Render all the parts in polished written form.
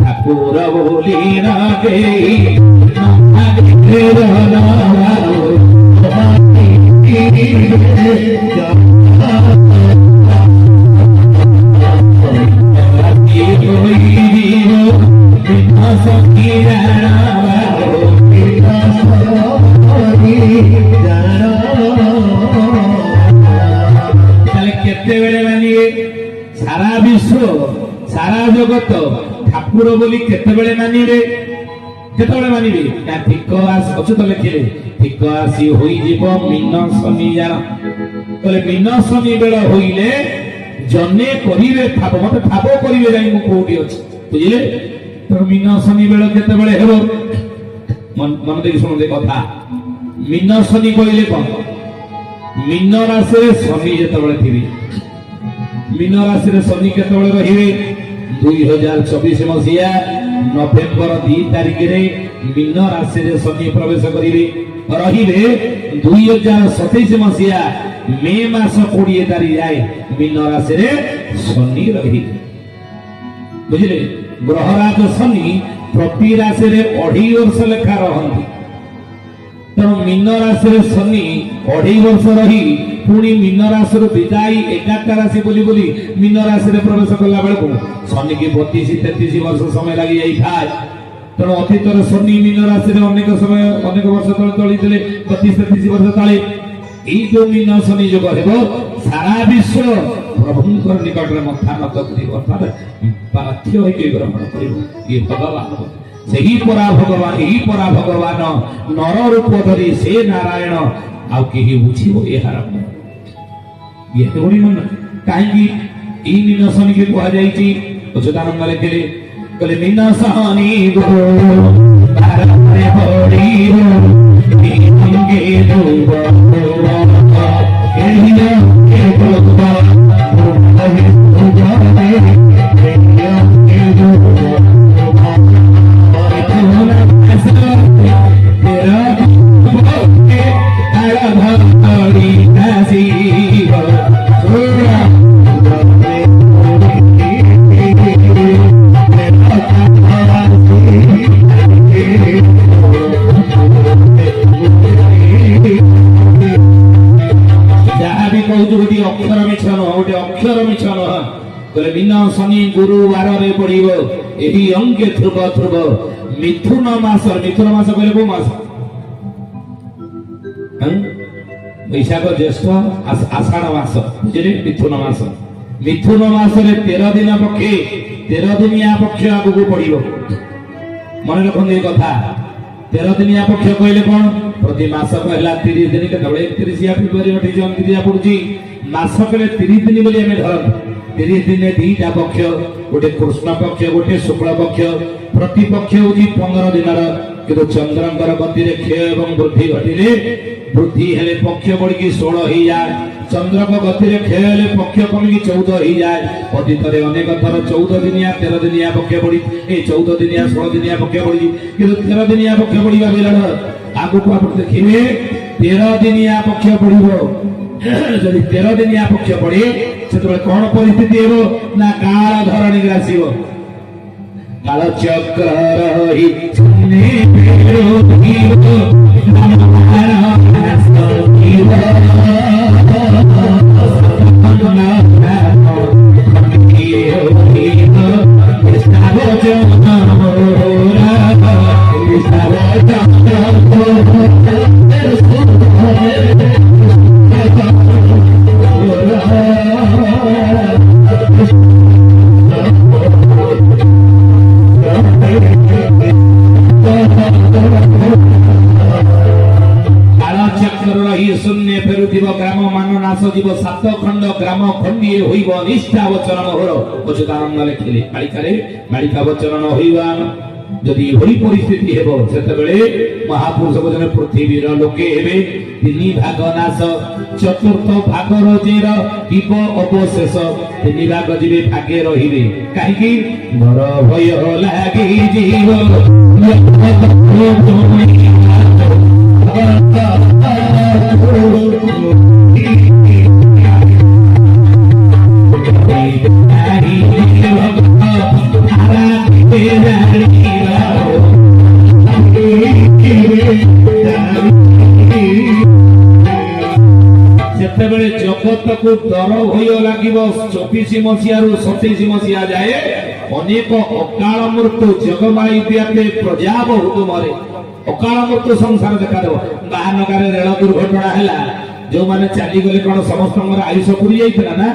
ঠাকুর বলি না কে केतेबेले मानिबे सारा विश्व सारा जगत ठाकुर बोली केतेबेले मानिबे केतेबेले मानिबे ता ठीक आस अछत लेखिले ठीक आसी होई जीव मीन शनि जार तले मीन शनि बेला होइले जने करिवे ठाप मते ठाप करिवे जाई मु कोठी अछि बुझिले तो मीन शनि बेला केतेबेले हेबो मन देखि सुनो दे कथा मीन शनि कइले कोन मीन राशि शनि जेतेबेले थिबी मीन राशि शनि केतेबेले रहिबे 2024 मसिया नवेम्बर 2 तारिख रे मीन राशि शनि प्रवेश करिवे रहिबे 2027 मसिया मे मास 20 तारिख जाए मीन राशि शनि रही बुझिले ग्रहराज शनि प्रति राशि रे 2.5 वर्ष लेखा रहंती तेणु मीन राशि शनि 2.5 वर्ष रही पुणी मीन राशि विदाई 11 राशि बोली बोली मीन राशि प्रवेश कला बेलू शनि की 32-33 वर्ष समय लगी जाए तेणु अतीत शनि मीन राशि अनेक समय अनेक वर्ष तले चली 32-33 वर्ष तले जो मीन शनि जोग हेब सारा विश्व प्रभुंकर निकट में मथा नत कर बाध्य होकर ग्रहण कर ये भगवान सही परा भगवान नर रूप धरी से नारायण आउ केही बुझिबो एहार ये थोड़ी मन काहेकि ई मीन शनि के कहा जाईची अच्युतानंद लेखिले कहले मीन शनि गो बारे बड़ी हो के दुब एहिया के भगवा मोहि उजाने एहिया के दुब मीन शनि गुरुवार पड़ो यही अंगे ध्रुव ध्रुव मिथुन मास कहले को मास वैशाख ज्येष्ठ आषाढ़ मास बुझे मिथुन मास 13 दिन पक्षे 13 दिनिया पक्ष आगू पड़ो मन रखते कथा 13 दिनिया पक्ष कहले कौन प्रति मास कहला 30 दिन के 31 फेब्रुआरी 29 पड़ुची मास कहले 30 दिन बोली हमें धरत 30 दिन 2टा पक्ष गोटे कृष्ण पक्ष गोटे शुक्ल पक्ष प्रति पक्ष होची 15 दिन किंतु चंद्रंकर गति रे क्षय एवं वृद्धि घटिले वृद्धि हेले पक्ष बढ़ी 16 हो जाए चंद्र को गति रे क्षय हेले पक्ष कमी 14 हो जाए अतीत रे अनेक थर 14 दिनिया 13 दिनिया पक्ष बढ़ी ए 14 दिनिया 16 दिनिया पक्ष बढ़ी किंतु 13 दिनिया पक्ष बढ़ी विराट आगु को आप देखिबे 13 दिनिया पक्ष बढ़िबो जदि 13 दिनिया पक्ष बढ़े से कौन परिस्थिति हेबो ना काल धरणी आसीबो काल चक्र रही सुने विरोधीबो सात खंड ग्राम खंडीए होइबो निष्ठा वचन मोहर अच्युतानंद लेखिले मालिका वचन न होइबा जदि होई परिस्थिति हेबो सेते बेले महापुरुष वचन पृथ्वीर लोके हेबे 3 भाग नाश चतुर्थ भाग रजेर दीप अवशेष 3 भाग जीवे भागे रहिबे काहेकि घर भय लागि जीव ଯେତେବେଳେ ଜଗତକୁ ଡର ଭୟ ଲାଗିବ 24 ମସିହାରୁ 27 ମସିହା ଯାଏ ଅନେକ ଅକାଳ ମୃତ୍ୟୁ ଜଗମାଇ ବ୍ୟାପେ ପ୍ରଜା ବହୁତ ମରେ। ଅକାଳ ମୃତ୍ୟୁ ସଂସାର ଦେଖାଦେବ। ବାହାନଗାରେ ରେଳ ଦୁର୍ଘଟଣା ହେଲା, ଯୋଉମାନେ ଚାଲିଗଲେ କଣ ସମସ୍ତଙ୍କର ଆୟୁଷ ପୁରି ଯାଇଥିଲା ନା?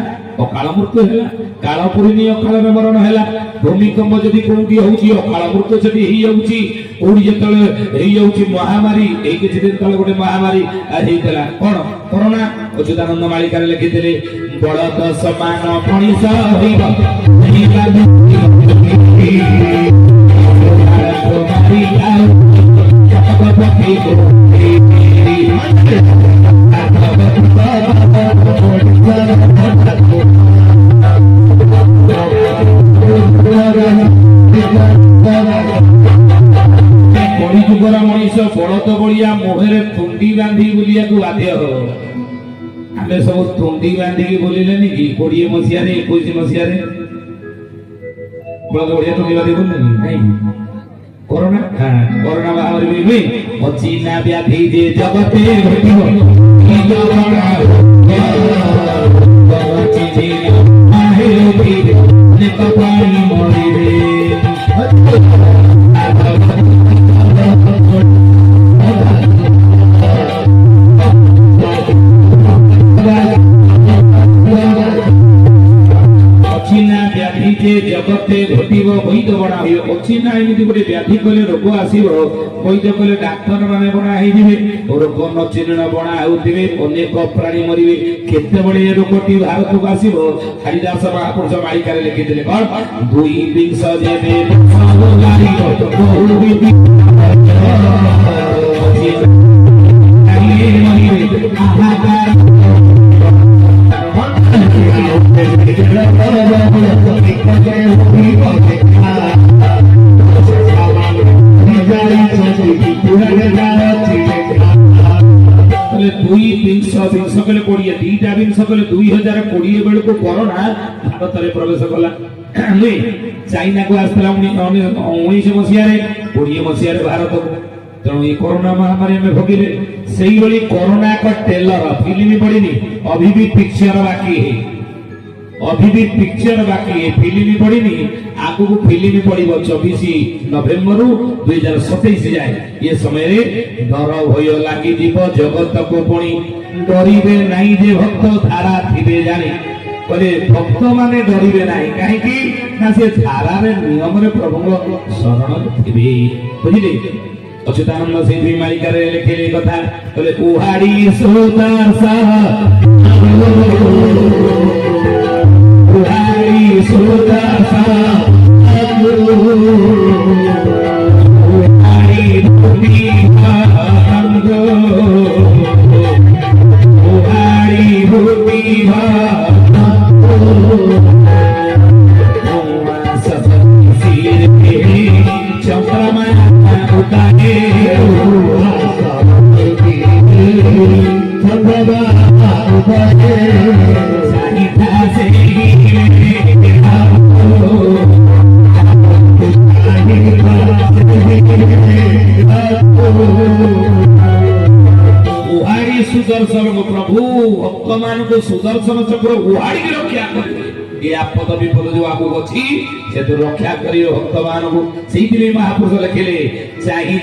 ଅକାଳ ମୃତ୍ୟୁ ହେଲା। କାଳ ପୁରିନି ଅକାଳରେ ମରଣ ହେଲା। ଭୂମିକମ୍ପ ଯଦି କୋଉଠି ହଉଛି ଅକାଳ ମୃତ୍ୟୁ ସେଠି ହେଇଯାଉଛି। କୋଉଠି ଯେତେବେଳେ ହେଇଯାଉଛି ମହାମାରୀ, ଏଇ କିଛି ଦିନ ତଳେ ଗୋଟେ ମହାମାରୀ ହେଇଥିଲା କଣ? କରୋନା। ଅଚ୍ୟୁତାନନ୍ଦ ମାଳିକାରେ ଲେଖିଥିଲେ ବଳଦ ସମାନ ମଣିଷ ହୋଇବ କଳିଯୁଗର ମଣିଷ ବଳଦ ଭଳିଆ ମୁହଁରେ ତୁଣ୍ଡି ବାନ୍ଧି ବୁଲିବାକୁ ବାଧ୍ୟ ହବ। ଆମେ ସବୁ ତୁଣ୍ଡି ବାନ୍ଧିକି ବୁଲିଲେନି କି 20 ମସିହାରେ 21 ମସିହାରେ ବଳଦ ଭଳିଆ ତୁଣ୍ଡି ବାନ୍ଧି ବୁଲିଲେନି କାହିଁକି? କରୋନା। କରୋନା ମହାମାରୀ ବି ଅଚିହ୍ନା ବ୍ୟାଧି ଯେ ଜଗତେ ଘଟିବ ଜଗତେ ଘଟିବ ବୈଦ ବଣା ହୁଏ। ଅଚିହ୍ନା ଏମିତି ଗୋଟେ ବ୍ୟାଧି କଲେ ରୋଗ ଆସିବ, ବୈଦ କଲେ ଡାକ୍ତର ମାନେ ବଣା ହେଇଯିବେ, ରୋଗ ନ ଚିହ୍ନ ବଣା ହେଉଥିବେ, ଅନେକ ପ୍ରାଣୀ ମରିବେ। କେତେବେଳେ ଏ ରୋଗଟି ଭାରତକୁ ଆସିବ? ହରିଦାସ ମହାପୁରୁଷ ମାଳିକାରେ ଲେଖିଥିଲେ କଣ? 2 ଯେବେ $2020 ବେଳକୁ କରୋନା ଭାରତରେ ପ୍ରବେଶ କଲା। ଚାଇନା କୁ ଆସିଥିଲା 19 ମସିହାରେ, 20 ମସିହାରେ ଭାରତକୁ। ତେଣୁ ଏ କରୋନା ମହାମାରୀ ଆମେ ଭୋଗିଲେ। ସେଇଭଳି କରୋନା ଏକ ଟ୍ରେଲର ଫିଲ୍ମ ପଡିନି, ଅଭିବି ପିକ୍ଚର ବାକି ଅଭିବି ପିକ୍ଚର ବାକି ଫିଲ୍ମ ପଡିନି। ଆଗକୁ ଫିଲ୍ମ ପଡିବ 24 ନଭେମ୍ବରରୁ 2027 ଯାଏ। ଏ ସମୟରେ ଡର ଭୟ ଲାଗିଯିବ ଜଗତକୁ, ପୁଣି ଡରିବେ ନାହିଁ ଯେ ଭକ୍ତ ଧାରା ଥିବେ ଜାଣି। କହିଲେ ଭକ୍ତ ମାନେ ଡରିବେ ନାହିଁ, କାହିଁକି ନା ସେ ଧାରାରେ ନିୟମରେ ପ୍ରଭୁଙ୍କ ଶରଣରେ ଥିବେ। ବୁଝିଲେ? ଅଚ୍ୟୁତାନନ୍ଦ ସେଇ ମାଳିକାରେ ଲେଖିଲେ କଥା, କହିଲେ ଉହାଡି ସୁଦାସ ଉହାଡି ସୁଦାସ ଉହାଡି ଭୂମି ଭାଙ୍ଗ উহারি ভূমি চন্দ্রমা উতারে চাহিদা সে सुदर्शन प्रभु भक्त मान को सुदर्शन चक्र उहाड़ी रक्षा करेंगे। ये आपद विपद जो आगु अच्छी से तो रक्षा करियो भक्त मान को। से महापुरुष लिखिले चाहिए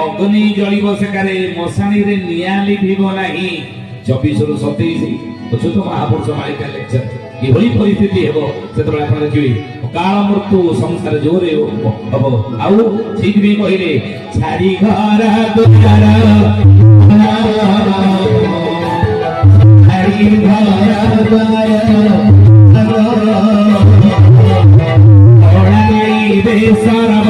ଅଗ୍ନି ଜଳିବ ସେକାରେ ମଶାଣୀରେ ନିଆଁ ଲିଭିବ ନାହିଁ। 24 ରୁ 27 ଅଚ୍ୟୁତ ମହାପୁରୁଷ ମାଳିକା ଲେକ୍ଚର। ଏଭଳି ପରିସ୍ଥିତି ହେବ ସେତେବେଳେ ଆପଣ ଦେଖିବେ ଅକାଳ ମୃତ୍ୟୁ ସଂସାର ଜୋରେ ହବ। ଆଉ ସେଇଥିପାଇଁ କହିଲେ ଛାଡ଼ି ଘର ଦୁଆର ଛାଡ଼ି ଘର ଦୁଆର ଅଣାଇବେ ସରବ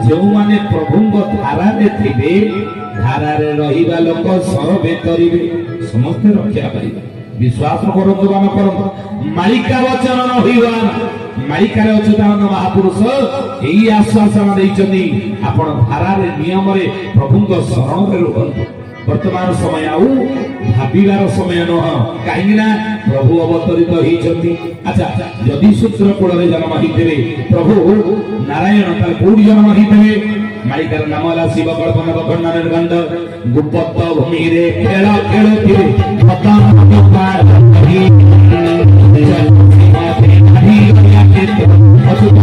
ଯେଉଁମାନେ ପ୍ରଭୁଙ୍କ ଧାରାରେ ଥିବେ ଧାରାରେ ରହିବା ଲୋକ ସର୍ବେ କରିବେ ସମସ୍ତେ ରକ୍ଷା ପାଇବେ। ବିଶ୍ୱାସ କରନ୍ତୁ ବା ନ କରନ୍ତୁ ମାଳିକା ବଚନ ନ ହୋଇବା ମାଳିକାରେ ଅଚ୍ୟୁତାନନ୍ଦ ମହାପୁରୁଷ ଏଇ ଆଶ୍ୱାସନା ଦେଇଛନ୍ତି ଆପଣ ଧାରାରେ ନିୟମରେ ପ୍ରଭୁଙ୍କ ଶରଣରେ ରୁହନ୍ତୁ। ବର୍ତ୍ତମାନ ସମୟ ଆଉ ଭାବିବାର ସମୟ ନୁହଁ, କାହିଁକି ନା ପ୍ରଭୁ ଅବତରିତ ହେଇଛନ୍ତି। ଆଚ୍ଛା, ଯଦି ଶୂଦ୍ର କୂଳରେ ଜନ୍ମ ହେଇଥିବେ ପ୍ରଭୁ ନାରାୟଣ ତାର କୋଉଠି ଜନ୍ମ ହେଇଥିବେ? ମାଳିକାର ନାମ ହେଲା ଶିବ କଳ୍ପନ ଖଣ୍ଡ ନିର୍ଗଣ୍ଡ ଗୁପ୍ତ ଭୂମିରେ ଖେଳ ଖେଳୁଥିବେ ଅଚ୍ୟୁତ